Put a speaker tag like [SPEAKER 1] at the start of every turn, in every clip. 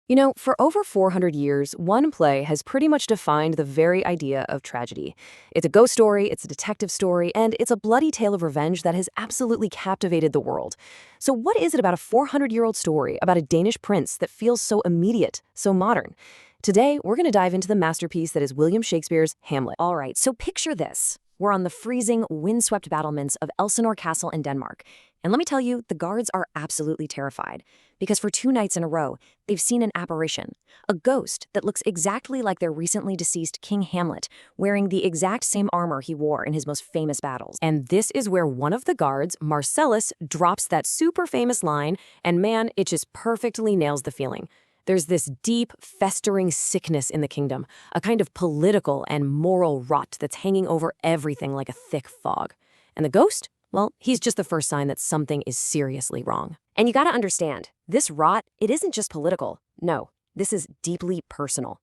[SPEAKER 1] You know, for over 400 years, one play has pretty much defined the very idea of tragedy. It's a ghost story, it's a detective story, and it's a bloody tale of revenge that has absolutely captivated the world. So what is it about a 400-year-old story about a Danish prince that feels so immediate, so modern? Today, we're going to dive into the masterpiece that is William Shakespeare's Hamlet. All right, so picture this. We're on the freezing, windswept battlements of Elsinore Castle in Denmark. And let me tell you, the guards are absolutely terrified. Because for 2 nights in a row, they've seen an apparition, a ghost that looks exactly like their recently deceased King Hamlet, wearing the exact same armor he wore in his most famous battles. And this is where one of the guards, Marcellus, drops that super famous line, and man, it just perfectly nails the feeling. There's this deep, festering sickness in the kingdom, a kind of political and moral rot that's hanging over everything like a thick fog. And the ghost? Well, he's just the first sign that something is seriously wrong. And you gotta understand, this rot, it isn't just political. No, this is deeply personal.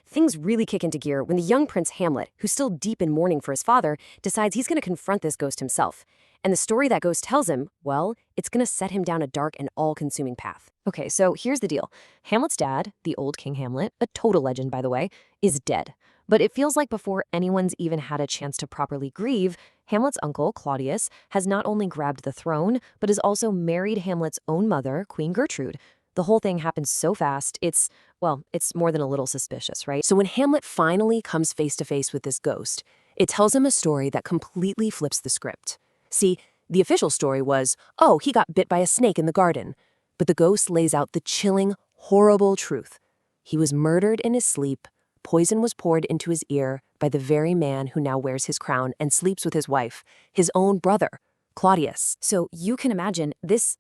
[SPEAKER 1] Things really kick into gear when the young Prince Hamlet, who's still deep in mourning for his father, decides he's gonna confront this ghost himself. And the story that ghost tells him, well, it's gonna set him down a dark and all-consuming path. Okay, so here's the deal. Hamlet's dad, the old King Hamlet, a total legend by the way, is dead. But it feels like before anyone's even had a chance to properly grieve, Hamlet's uncle, Claudius, has not only grabbed the throne, but has also married Hamlet's own mother, Queen Gertrude. The whole thing happens so fast, it's more than a little suspicious, right? So when Hamlet finally comes face to face with this ghost, it tells him a story that completely flips the script. See, the official story was, oh, he got bit by a snake in the garden. But the ghost lays out the chilling, horrible truth. He was murdered in his sleep. Poison was poured into his ear by the very man who now wears his crown and sleeps with his wife, his own brother, Claudius. So you can imagine this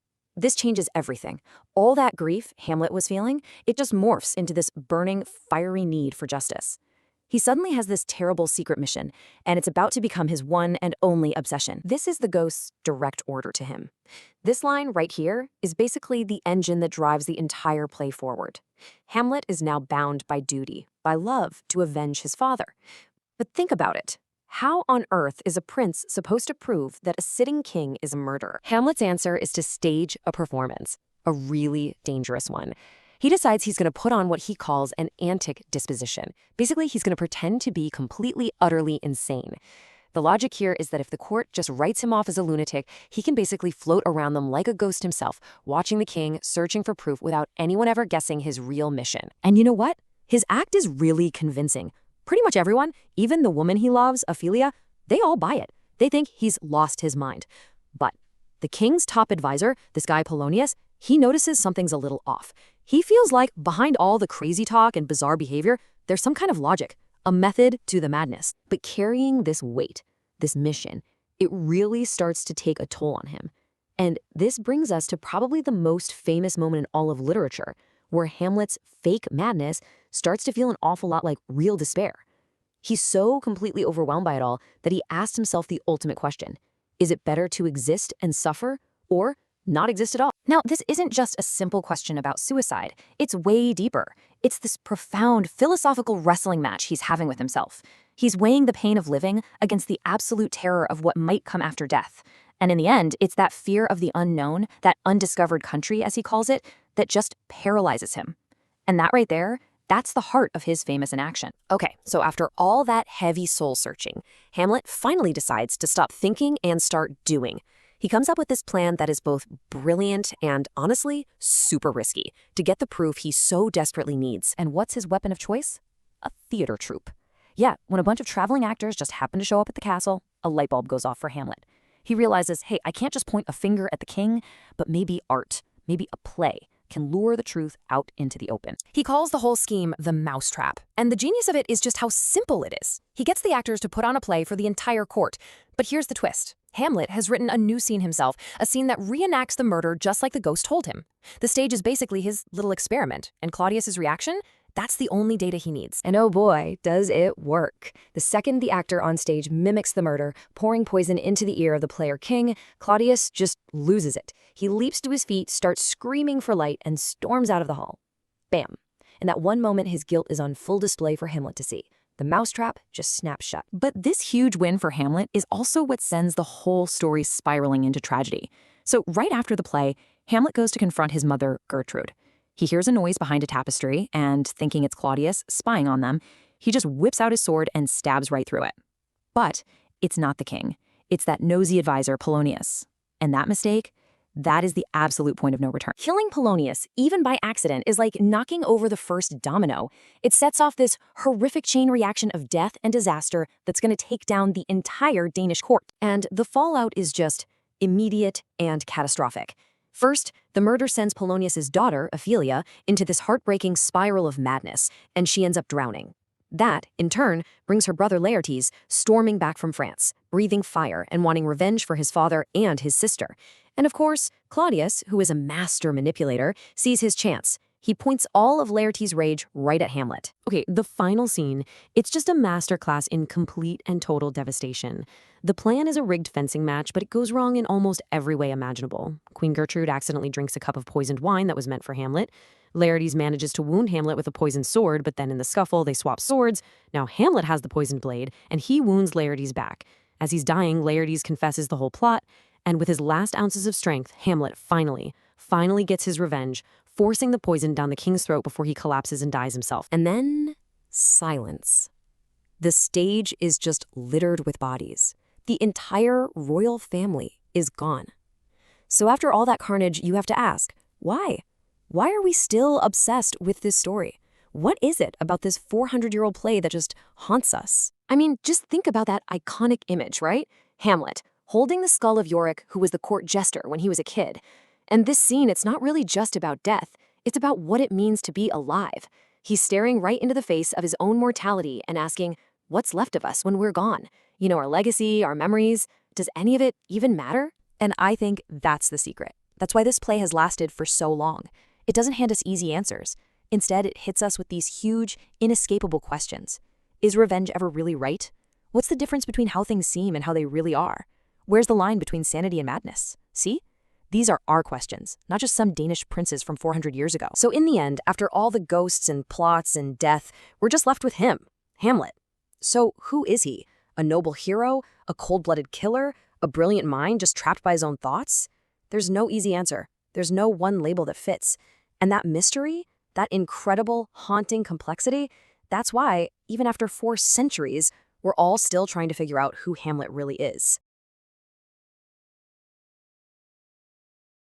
[SPEAKER 1] changes everything. All that grief Hamlet was feeling, it just morphs into this burning, fiery need for justice. He suddenly has this terrible secret mission, and it's about to become his one and only obsession. This is the ghost's direct order to him. This line right here is basically the engine that drives the entire play forward. Hamlet is now bound by duty, by love, to avenge his father. But think about it. How on earth is a prince supposed to prove that a sitting king is a murderer? Hamlet's answer is to stage a performance, a really dangerous one. He decides he's going to put on what he calls an antic disposition. Basically, he's going to pretend to be completely, utterly insane. The logic here is that if the court just writes him off as a lunatic, he can basically float around them like a ghost himself, watching the king, searching for proof without anyone ever guessing his real mission. And you know what? His act is really convincing. Pretty much everyone, even the woman he loves, Ophelia, they all buy it. They think he's lost his mind. But the king's top advisor, this guy Polonius, he notices something's a little off. He feels like behind all the crazy talk and bizarre behavior, there's some kind of logic, a method to the madness. But carrying this weight, this mission, it really starts to take a toll on him. And this brings us to probably the most famous moment in all of literature, where Hamlet's fake madness starts to feel an awful lot like real despair. He's so completely overwhelmed by it all that he asks himself the ultimate question. Is it better to exist and suffer, or not exist at all? Now, this isn't just a simple question about suicide. It's way deeper. It's this profound philosophical wrestling match he's having with himself. He's weighing the pain of living against the absolute terror of what might come after death. And in the end, it's that fear of the unknown, that undiscovered country, as he calls it, that just paralyzes him. And that right there, that's the heart of his famous inaction. Okay, so after all that heavy soul-searching, Hamlet finally decides to stop thinking and start doing. He comes up with this plan that is both brilliant and, honestly, super risky to get the proof he so desperately needs. And what's his weapon of choice? A theater troupe. Yeah, when a bunch of traveling actors just happen to show up at the castle, a light bulb goes off for Hamlet. He realizes, hey, I can't just point a finger at the king, but maybe art, maybe a play can lure the truth out into the open. He calls the whole scheme the mousetrap. And the genius of it is just how simple it is. He gets the actors to put on a play for the entire court. But here's the twist. Hamlet has written a new scene himself, a scene that reenacts the murder just like the ghost told him. The stage is basically his little experiment, and Claudius's reaction? That's the only data he needs. And oh boy, does it work. The second the actor on stage mimics the murder, pouring poison into the ear of the player king, Claudius just loses it. He leaps to his feet, starts screaming for light, and storms out of the hall. Bam. In that one moment, his guilt is on full display for Hamlet to see. The mousetrap just snaps shut. But this huge win for Hamlet is also what sends the whole story spiraling into tragedy. So right after the play, Hamlet goes to confront his mother, Gertrude.
[SPEAKER 2] He hears a noise behind a tapestry, and thinking it's Claudius spying on them, he just whips out his sword and stabs right through it. But it's not the king. It's that nosy advisor, Polonius. And that mistake, that is the absolute point of no return.
[SPEAKER 1] Killing Polonius, even by accident, is like knocking over the first domino. It sets off this horrific chain reaction of death and disaster that's going to take down the entire Danish court. And the fallout is just immediate and catastrophic. First, the murder sends Polonius's daughter, Ophelia, into this heartbreaking spiral of madness, and she ends up drowning. That, in turn, brings her brother Laertes storming back from France, breathing fire and wanting revenge for his father and his sister. And of course, Claudius, who is a master manipulator, sees his chance. He points all of Laertes' rage right at Hamlet. Okay, the final scene, it's just a masterclass in complete and total devastation. The plan is a rigged fencing match, but it goes wrong in almost every way imaginable. Queen Gertrude accidentally drinks a cup of poisoned wine that was meant for Hamlet. Laertes manages to wound Hamlet with a poisoned sword, but then in the scuffle, they swap swords. Now Hamlet has the poisoned blade, and he wounds Laertes back. As he's dying, Laertes confesses the whole plot, and with his last ounces of strength, Hamlet finally gets his revenge, forcing the poison down the king's throat before he collapses and dies himself. And then, silence. The stage is just littered with bodies. The entire royal family is gone. So after all that carnage, you have to ask, why? Why are we still obsessed with this story? What is it about this 400-year-old play that just haunts us? I mean, just think about that iconic image, right? Hamlet, holding the skull of Yorick, who was the court jester when he was a kid. And this scene, it's not really just about death. It's about what it means to be alive. He's staring right into the face of his own mortality and asking, what's left of us when we're gone? You know, our legacy, our memories, does any of it even matter?
[SPEAKER 2] And I think that's the secret. That's why this play has lasted for so long. It doesn't hand us easy answers. Instead, it hits us with these huge, inescapable questions. Is revenge ever really right? What's the difference between how things seem and how they really are? Where's the line between sanity and madness? See? These are our questions, not just some Danish princes from 400 years ago.
[SPEAKER 1] So in the end, after all the ghosts and plots and death, we're just left with him, Hamlet. So who is he? A noble hero? A cold-blooded killer? A brilliant mind just trapped by his own thoughts? There's no easy answer. There's no one label that fits. And that mystery, that incredible, haunting complexity, that's why, even after 4 centuries, we're all still trying to figure out who Hamlet really is.